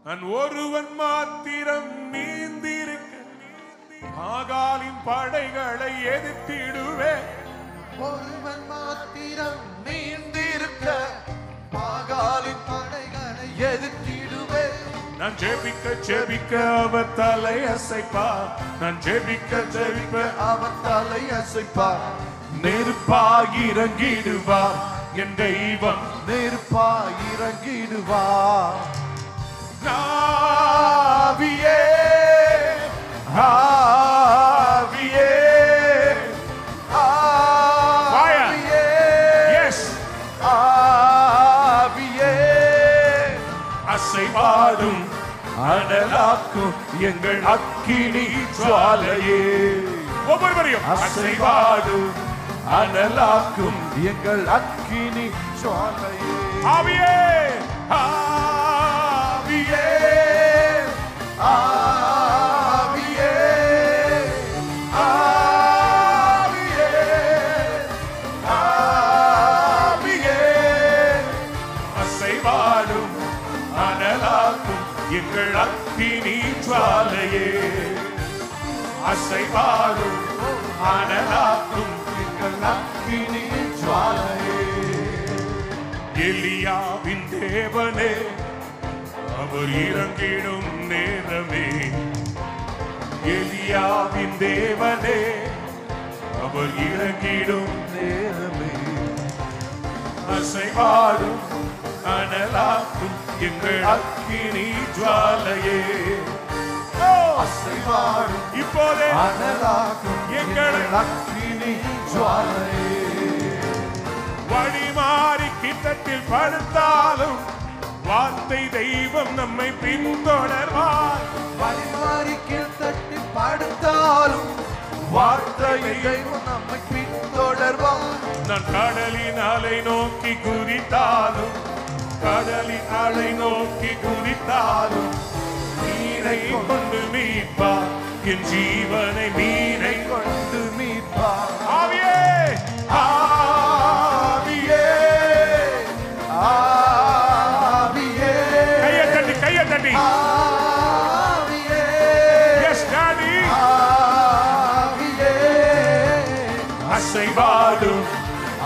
நான் ஒருவன் மாத்திரம் நீந்திருக்க ஆகாலின் படைகளை எதிர்த்திடுவேன். ஒருவன் மாத்திரம் நீந்திருக்க ஆகாலின் படைகளை எதிர்த்திடுவேன். நான் ஜெபிக்க ஜெபிக்க அவர் தலை அசைப்பார். நான் ஜெபிக்க ஜெபிக்க அவர் தலை அசைப்பார். நெருப்பாய் இறங்கிடுவார் என் தெய்வம். நெருப்பாய் இறங்கிடுவார். ஆவியே ஆவியே ஆவியே எஸ் ஆவியே அசைவாடும் அனலாக்கும் எங்கள் அக்கினி ஜுவாலையே. ஒவ்வொருவரையும் அசைவாடும் அனலாக்கும் எங்கள் அக்கினி ஜுவாலையே. ஆவியே ஆவியே ஆவியே ஆவியே ஆவியே அசைவாடும் அனலாக்கும் எங்கள் அக்கினி ஜுவாலையே. அசைவாடும் அனலாக்கும் எங்கள் அக்கினி ஜுவாலையே. எலியாவின் தேவனே அவர் இறங்கிடும் நேரமே. எலியாவின் தேவனே அவர் இறங்கிடும் நேரமே. அசைவாடும் அனலாக்கும் எங்கள் அக்கினி ஜுவாலையே. அசைவாடும் இப்போதே அனலாக்கும் எங்கள் அக்கினி ஜுவாலையே. வழிமாறி கிட்டத்தில் படுத்தாலும் வார்த்தை தெய்வம் நம்மை பின்தொடர்வார். வழிமாறி கீழ்த்தட்டி படுத்தாலும் வார்த்தை தெய்வம் நம்மை பின்தொடர்வார். நான் கடலின் அலை நோக்கி குதித்தாலும் கடலின் அலை நோக்கி குதித்தாலும் மீனை கொண்டு மீட்பார் என் ஜீவனை. மீனை கொண்டு மீட்பார். ஆவியே ஆவியே ஆவியே கையை தட்டி ஆவியே எஸ் டாடி. ஆவியே அசைவாடும்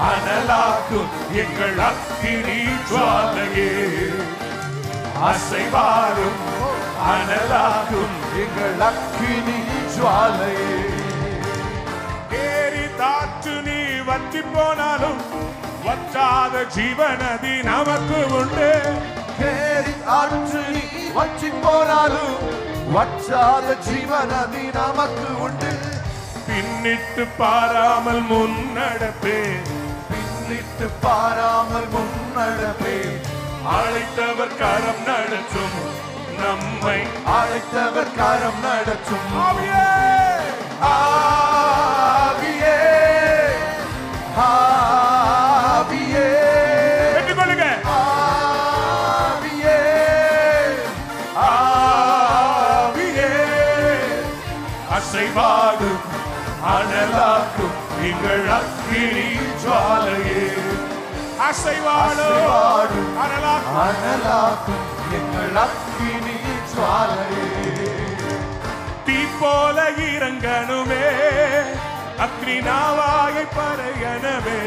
அனலாக்கும் எங்கள் அக்கினி ஜுவாலையே. அசைவாடும் அனலாக்கும் எங்கள் அக்கினி ஜுவாலையே. ஏறி தாற்று நீ வற்றி போனாலும் வற்றாத ஜீவநதி நமக்கு உண்டு. கேரி ஆற்று நீ வற்றி போனாலும் வற்றாத ஜீவநதி நமக்கு உண்டு. பின்னிட்டு பாராமல் முன்னடப்பே. பின்னிட்டு பாராமல் முன்னடப்பே. அழைத்தவர் கரம் நடத்தும் நம்மை. அழைத்தவர் கரம் நடத்தும். ஆவியே ஆவியே ஆவியே பெற்றுக்கொள்ளுங்க. ஆவியே ஆவியே அசைவாடும் அனலாக்கும் எங்கள் அக்கினி ஜுவாலையே. அசைவாடும் அனலாக்கும் அனலாக்கும் எங்கள் அக்கினி ஜுவாலையே. தீ போல இறங்கணுமே அக்னி நாவாயை பறையனவே.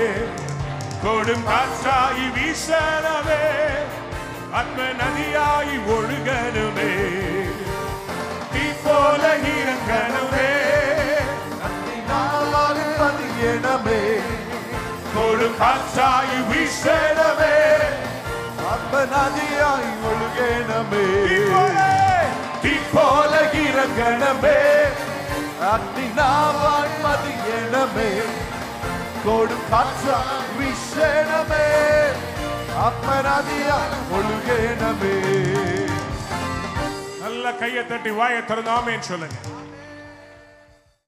கொடும் காற்றாய் வீசனவே ஆத்ம நதியாய் ஒழுகணுமே. தீ போல இறங்கணுமே பதியனமே. கொடும் காற்றாய் வீசனவே. ஆத்ம நதியாய் ஒழுகேனமே. தீ போல இறங்கனமே. அக்னி நாவாய் மதியனமே. கொடு காற்றா வீசனமே. ஆத்ம நதியாய் ஒழுகேனமே. நல்ல கையை தட்டி வாயை திறந்து ஆமென் சொல்லுங்க.